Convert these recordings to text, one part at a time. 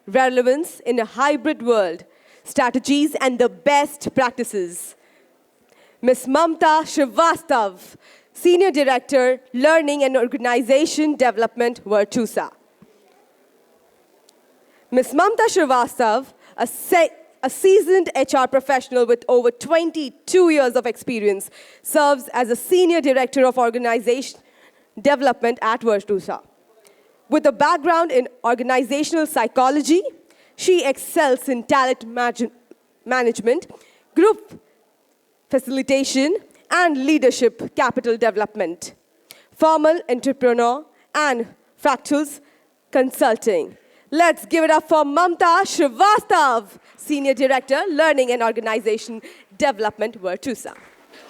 Relevance in a hybrid world, strategies and the best practices. Ms. Mamta Srivastava, Senior Director, Learning and Organization Development, Virtusa. Ms. Mamta Srivastava, a seasoned HR professional with over 22 years of experience, serves as a Senior Director of Organization Development at Virtusa. With a background in organizational psychology, she excels in talent management, group facilitation, and leadership capital development, formal entrepreneur, and fractals consulting. Let's give it up for Mamta Srivastava, Senior Director, Learning and Organization Development, Virtusa.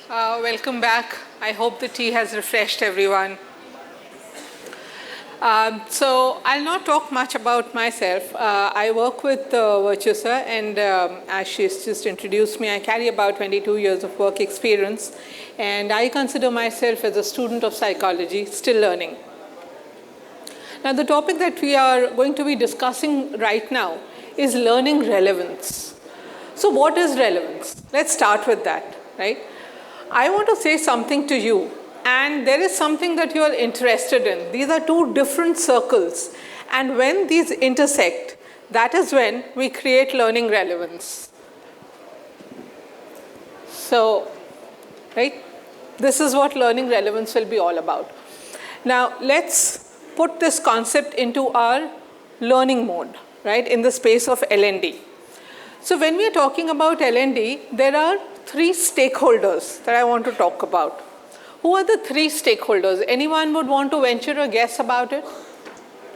Welcome back. I hope the tea has refreshed everyone. So I'll not talk much about myself. I work with Virtusa, and as she's just introduced me, I carry about 22 years of work experience, and I consider myself as a student of psychology, still learning. Now, the topic that we are going to be discussing right now is learning relevance. So what is relevance? Let's start with that, right? I want to say something to you, and there is something that you are interested in. These are two different circles, and when these intersect, that is when we create learning relevance. So, right, this is what learning relevance will be all about. Now, let's put this concept into our learning mode, right, in the space of L&D. So when we are talking about L&D, there are three stakeholders that I want to talk about. Who are the three stakeholders? Anyone would want to venture a guess about it?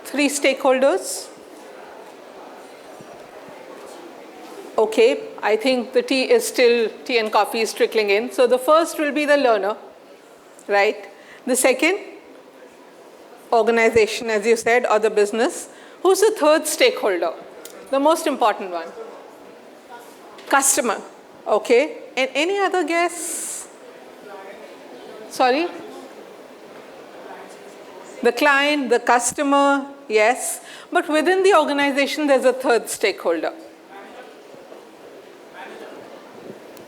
Three stakeholders? Okay, I think the tea and coffee is trickling in. So the first will be the learner, right? The second, organization, as you said, or the business. Who's the third stakeholder? The most important one? Customer, okay. And any other guess? Sorry? The client, the customer, yes. But within the organization, there's a third stakeholder.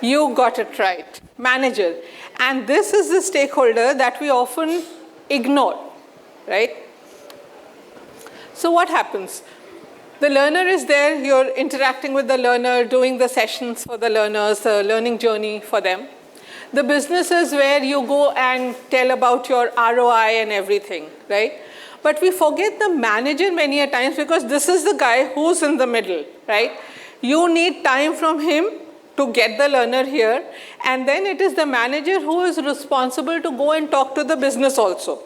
You got it right, manager. And this is the stakeholder that we often ignore, right? So what happens? The learner is there, you're interacting with the learner, doing the sessions for the learners, the learning journey for them. The business is where you go and tell about your ROI and everything, right? But we forget the manager many a times because this is the guy who's in the middle, right? You need time from him to get the learner here, and then it is the manager who is responsible to go and talk to the business also,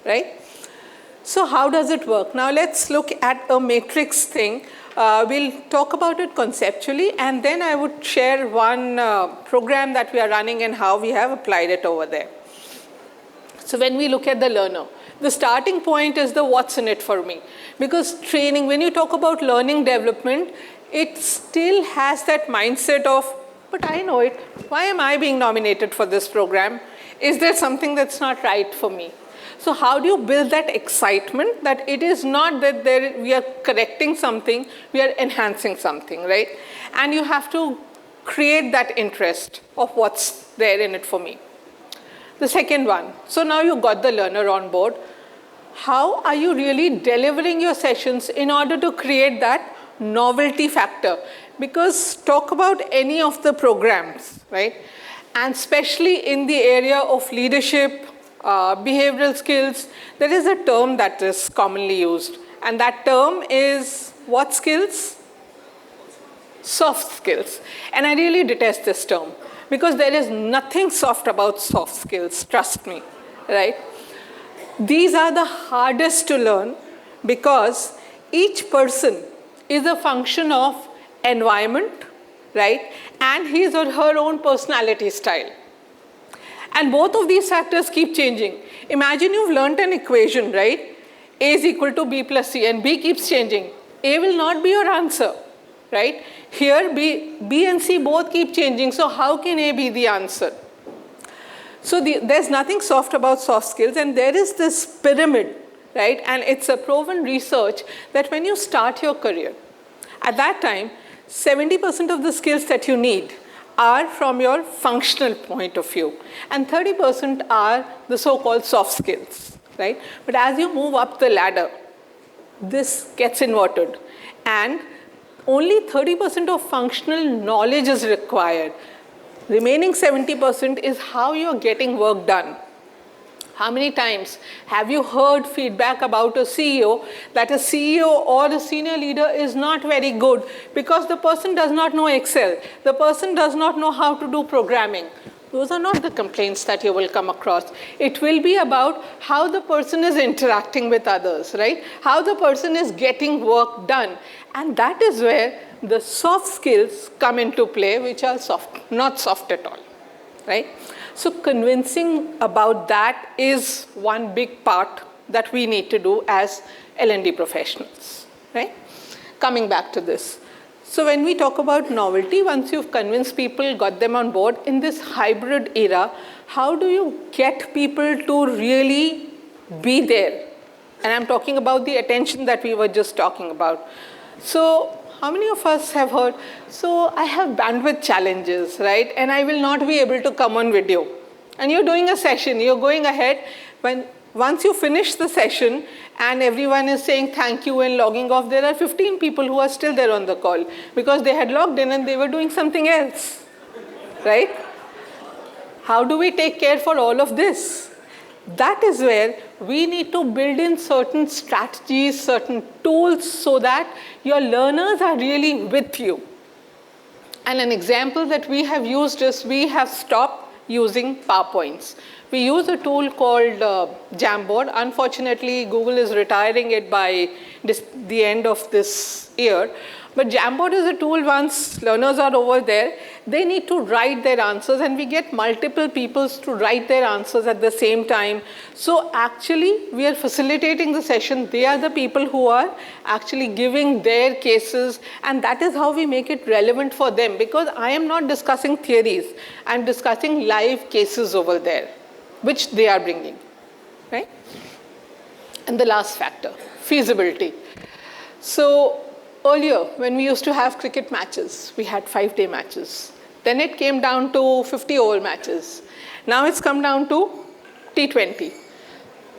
right? So how does it work? Now let's look at a matrix thing. We'll talk about it conceptually, and then I would share one program that we are running and how we have applied it over there. So when we look at the learner, the starting point is the what's in it for me. Because training, when you talk about learning development, it still has that mindset of, but I know it. Why am I being nominated for this program? Is there something that's not right for me? So how do you build that excitement that it is not that we are correcting something, we are enhancing something, right? And you have to create that interest of what's there in it for me. The second one, so now you got the learner on board. How are you really delivering your sessions in order to create that novelty factor? Because talk about any of the programs, right? And especially in the area of leadership, behavioral skills, there is a term that is commonly used. And that term is what skills? Soft skills. And I really detest this term because there is nothing soft about soft skills, trust me, right? These are the hardest to learn because each person is a function of environment, right? And his or her own personality style. And both of these factors keep changing. Imagine you've learned an equation, right? A is equal to B plus C, and B keeps changing. A will not be your answer, right? Here, B and C both keep changing, so how can A be the answer? So there's nothing soft about soft skills, and there is this pyramid right? And it's a proven research that when you start your career, at that time, 70% of the skills that you need are from your functional point of view, and 30% are the so-called soft skills, right? But as you move up the ladder, this gets inverted, and only 30% of functional knowledge is required. Remaining 70% is how you're getting work done. How many times have you heard feedback about a CEO that a CEO or a senior leader is not very good because the person does not know Excel, the person does not know how to do programming? Those are not the complaints that you will come across. It will be about how the person is interacting with others, right? How the person is getting work done. And that is where the soft skills come into play, which are soft, not soft at all, right? So convincing about that is one big part that we need to do as L&D professionals, right? Coming back to this. So when we talk about novelty, once you've convinced people, got them on board, in this hybrid era, how do you get people to really be there? And I'm talking about the attention that we were just talking about. So how many of us have heard, so I have bandwidth challenges, right? And I will not be able to come on video. And you're doing a session, you're going ahead. Once you finish the session and everyone is saying thank you and logging off, there are 15 people who are still there on the call because they had logged in and they were doing something else, right? How do we take care for all of this? That is where we need to build in certain strategies, certain tools so that your learners are really with you. And an example that we have used is we have stopped using PowerPoints. We use a tool called Jamboard. Unfortunately, Google is retiring it by the end of this year. But Jamboard is a tool, once learners are over there, they need to write their answers, and we get multiple people to write their answers at the same time. So actually, we are facilitating the session. They are the people who are actually giving their cases, and that is how we make it relevant for them, because I am not discussing theories. I'm discussing live cases over there, which they are bringing, right? And the last factor, feasibility. So earlier, when we used to have cricket matches, we had 5-day matches. Then it came down to 50-over matches. Now it's come down to T20.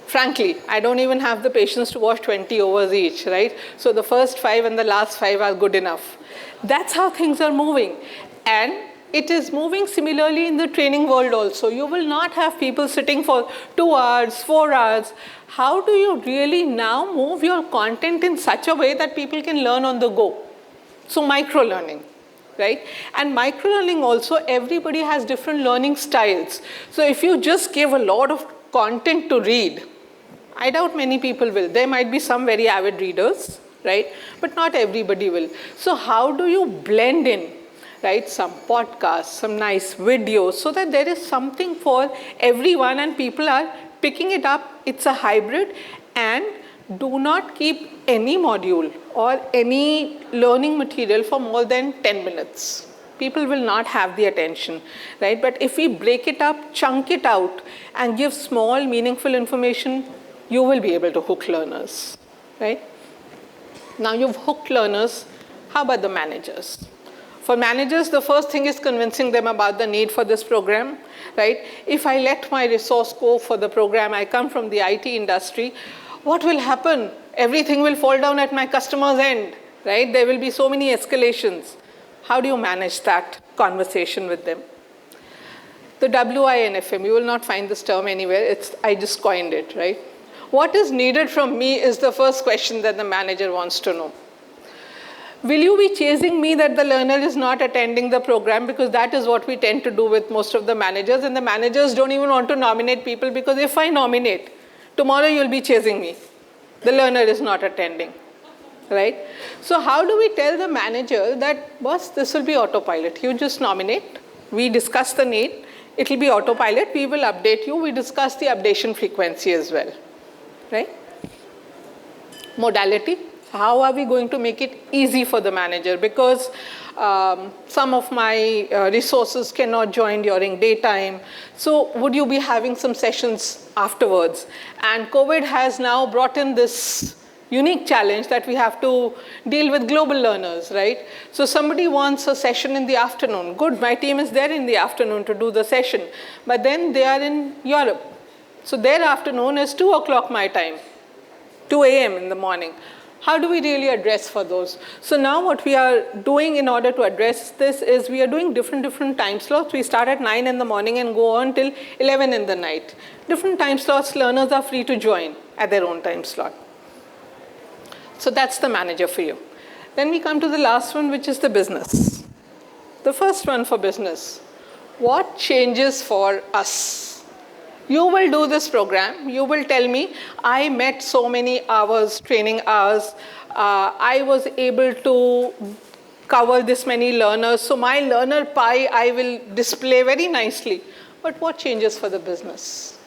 Frankly, I don't even have the patience to watch 20 overs each, right? So the first 5 and the last 5 are good enough. That's how things are moving. And it is moving similarly in the training world also. You will not have people sitting for 2 hours, 4 hours. How do you really now move your content in such a way that people can learn on the go? So micro-learning, right? And micro-learning also, everybody has different learning styles. So if you just give a lot of content to read, I doubt many people will. There might be some very avid readers, right? But not everybody will. So how do you blend in, right? Some podcasts, some nice videos, so that there is something for everyone and people are picking it up. It's a hybrid, and do not keep any module or any learning material for more than 10 minutes. People will not have the attention, right? But if we break it up, chunk it out, and give small, meaningful information, you will be able to hook learners, right? Now you've hooked learners, how about the managers? For managers, the first thing is convincing them about the need for this program, right? If I let my resource go for the program, I come from the IT industry, what will happen? Everything will fall down at my customer's end, right? There will be so many escalations. How do you manage that conversation with them? The WINFM, you will not find this term anywhere. I just coined it, right? What is needed from me is the first question that the manager wants to know. Will you be chasing me that the learner is not attending the program? Because that is what we tend to do with most of the managers. And the managers don't even want to nominate people, because if I nominate, tomorrow you'll be chasing me. The learner is not attending, right? So how do we tell the manager that, boss, this will be autopilot. You just nominate. We discuss the need. It will be autopilot. We will update you. We discuss the updation frequency as well, right? Modality. How are we going to make it easy for the manager? Because some of my resources cannot join during daytime. So would you be having some sessions afterwards? And COVID has now brought in this unique challenge that we have to deal with global learners, right? So somebody wants a session in the afternoon. Good, my team is there in the afternoon to do the session. But then they are in Europe. So their afternoon is 2 o'clock my time, 2 a.m. in the morning. How do we really address for those? So now what we are doing in order to address this is we are doing different time slots. We start at 9 in the morning and go on till 11 in the night. Different time slots, learners are free to join at their own time slot. So that's the manager for you. Then we come to the last one, which is the business. The first one for business. What changes for us? You will do this program. You will tell me, I met so many hours, training hours. I was able to cover this many learners. So my learner pie, I will display very nicely. But what changes for the business?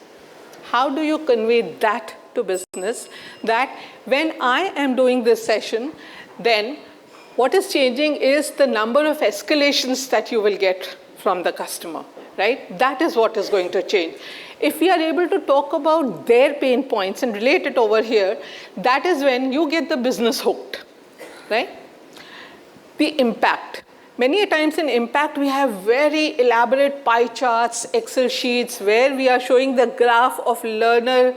How do you convey that to business? That when I am doing this session, then what is changing is the number of escalations that you will get from the customer, right? That is what is going to change. If we are able to talk about their pain points and relate it over here, that is when you get the business hooked, right? The impact. Many a times in impact, we have very elaborate pie charts, Excel sheets, where we are showing the graph of learner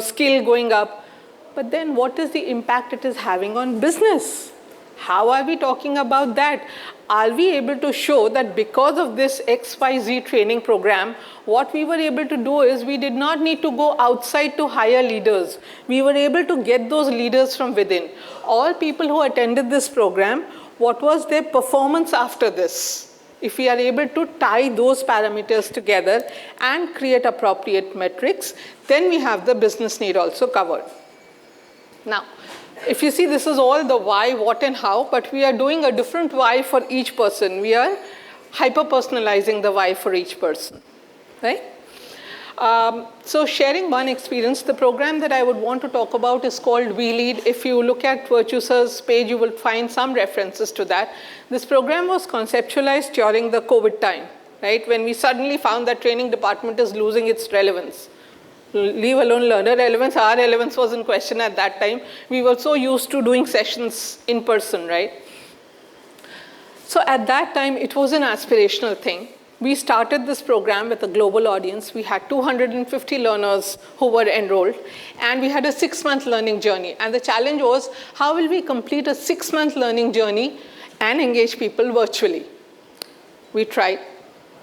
skill going up. But then what is the impact it is having on business? How are we talking about that? Are we able to show that because of this XYZ training program, what we were able to do is we did not need to go outside to hire leaders. We were able to get those leaders from within. All people who attended this program, what was their performance after this? If we are able to tie those parameters together and create appropriate metrics, then we have the business need also covered. Now, if you see, this is all the why, what, and how, but we are doing a different why for each person. We are hyper-personalizing the why for each person, right? So sharing one experience, the program that I would want to talk about is called We Lead. If you look at Virtusa's page, you will find some references to that. This program was conceptualized during the COVID time, right? When we suddenly found that training department is losing its relevance. Leave alone learner relevance, our relevance was in question at that time. We were so used to doing sessions in person, right? So at that time, it was an aspirational thing. We started this program with a global audience. We had 250 learners who were enrolled, and we had a 6-month learning journey. And the challenge was, how will we complete a 6-month learning journey and engage people virtually? We tried.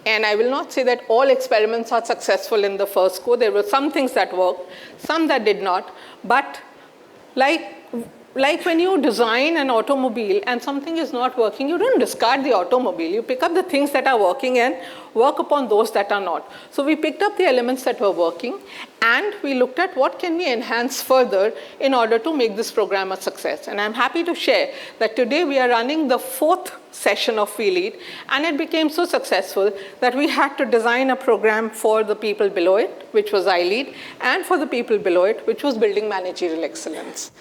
And I will not say that all experiments are successful in the first go. There were some things that worked, some that did not. But like when you design an automobile and something is not working, you don't discard the automobile. You pick up the things that are working and work upon those that are not. So we picked up the elements that were working, and we looked at what can we enhance further in order to make this program a success. And I'm happy to share that today we are running the 4th session of We Lead, and it became so successful that we had to design a program for the people below it, which was I Lead, and for the people below it, which was Building Managerial Excellence.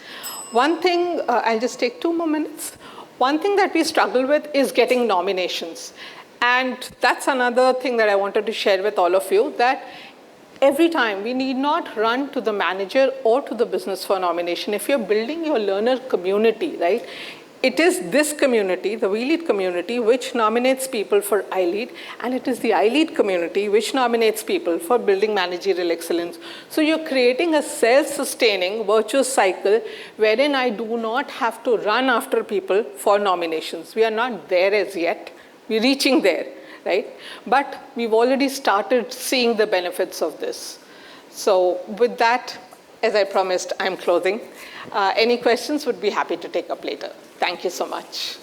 One thing, I'll just take 2 more minutes. One thing that we struggle with is getting nominations. And that's another thing that I wanted to share with all of you, that every time we need not run to the manager or to the business for nomination. If you're building your learner community, right, it is this community, the We Lead community, which nominates people for I Lead, and it is the I Lead community which nominates people for Building Managerial Excellence. So you're creating a self-sustaining virtuous cycle wherein I do not have to run after people for nominations. We are not there as yet. We're reaching there, right? But we've already started seeing the benefits of this. So with that, as I promised, I'm closing. Any questions would be happy to take up later. Thank you so much.